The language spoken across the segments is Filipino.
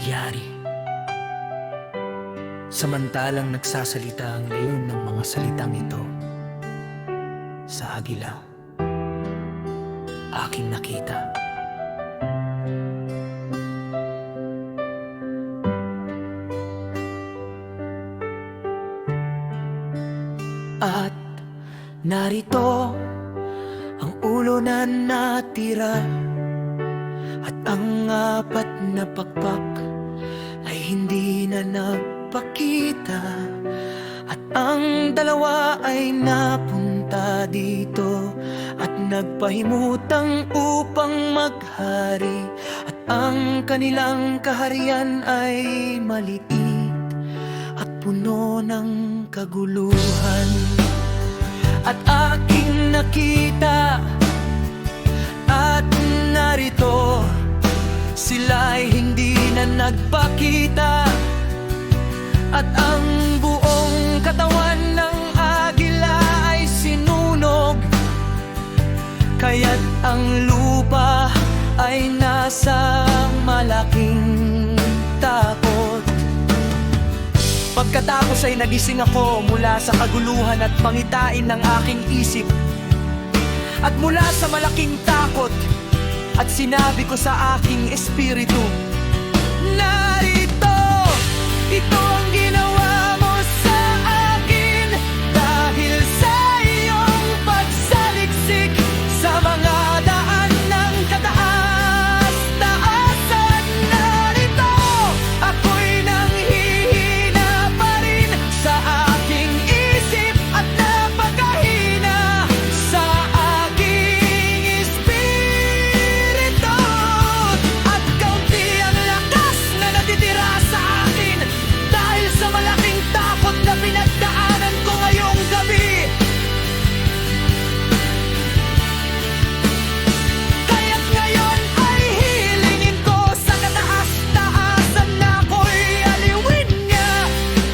nangyari. Samantalang nagsasalita ang leon ng mga salitang ito, sa agila, aking nakita. At narito ang ulo na natira, at ang apat na pakpak ay hindi na nagpakita, at ang dalawa ay napunta dito at nagpahimutang upang maghari, at ang kanilang kaharian ay maliit at puno ng kaguluhan. At aking nakita, at narito sila'y hindi na nagpakita, at ang buong katawan ng agila ay sinunog, kaya't ang lupa ay nasa malaking takot. Pagkatapos ay nagising ako mula sa kaguluhan at pangitain ng aking isip, at mula sa malaking takot, at sinabi ko sa aking espiritu, narito, ito ang ginawa mo sa akin, dahil sa iyong pagsaliksik sa mga daan ng kataas-taasan. Narito, ako'y nanghihina pa rin sa aking isip, at napakahina sa aking espiritu, at kaunti ang lakas na natitira sa akin dahil sa malaking takot na pinagdaanan ko ngayong gabi. Kaya't ngayon ay hilingin ko sa kataas-taasan na ako'y aliwin niya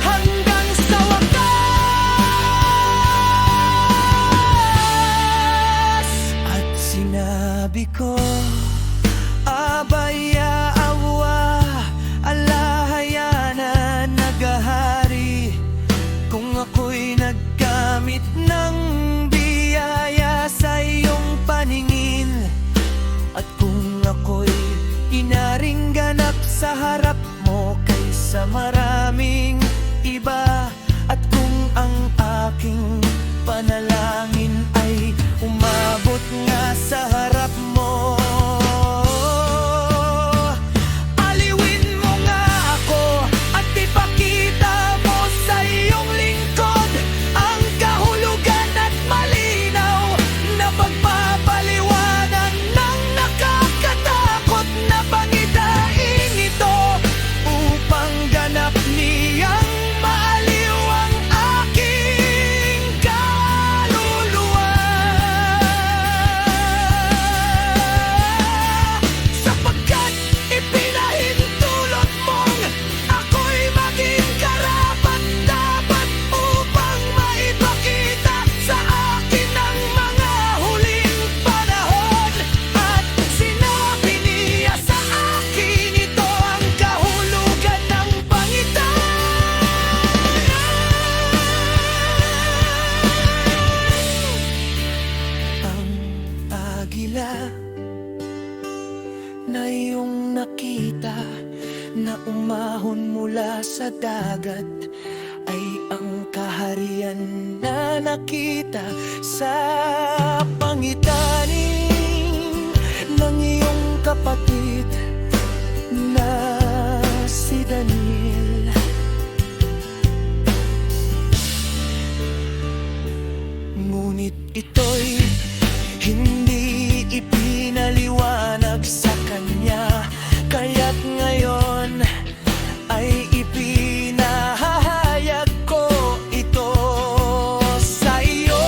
hanggang sa wakas. At sinabi ko, abaya awa, alahaya na naghahari, kung ako'y nagkamit ng biyaya sa iyong paningin, at kung ako'y inaring ganap sa harap mo kaysa maraming iba, at kung ang aking panalangin ay umabot nga sa harap mo, aliwin mo nga ako at ipakita mo sa iyong lingkod ang kahulugan at malinaw na pagpapaliwanag ng nakakatakot na pangidaing ito, upang ganap niyang maaliw ang aking kaluluwa. Sapagkat ipinahintulot mong ako'y maging karapat-dapat upang maipakita sa akin ang mga huling panahon, at sinabi niya sa akin, ito ang kahulugan ng pangidaing. Ang agila na iyong nakita na umahon mula sa dagat ay ang kaharian na nakita sa pangitaning ng iyong kapatid na si Daniel. Ngunit ito'y hindi ipinaliwanag sa kanya, kaya't ngayon ay ipinahayag ko ito sa iyo.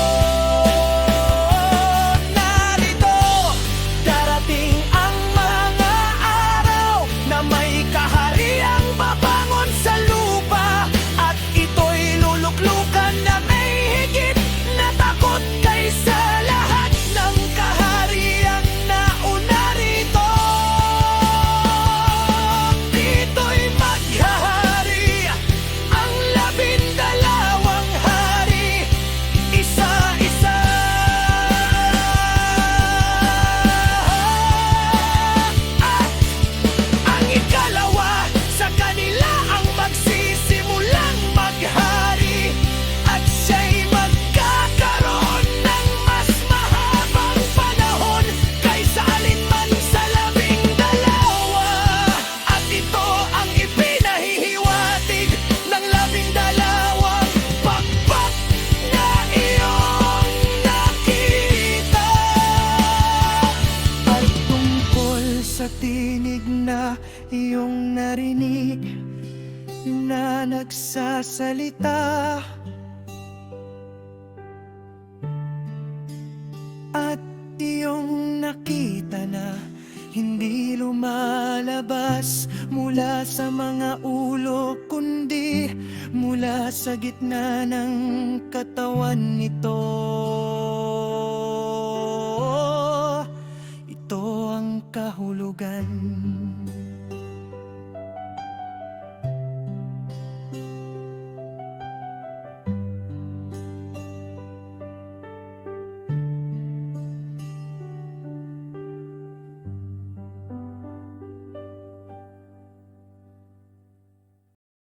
nagsasalita, at iyong nakita na hindi lumalabas mula sa mga ulo, kundi mula sa gitna ng katawan nito. Ito ang kahulugan.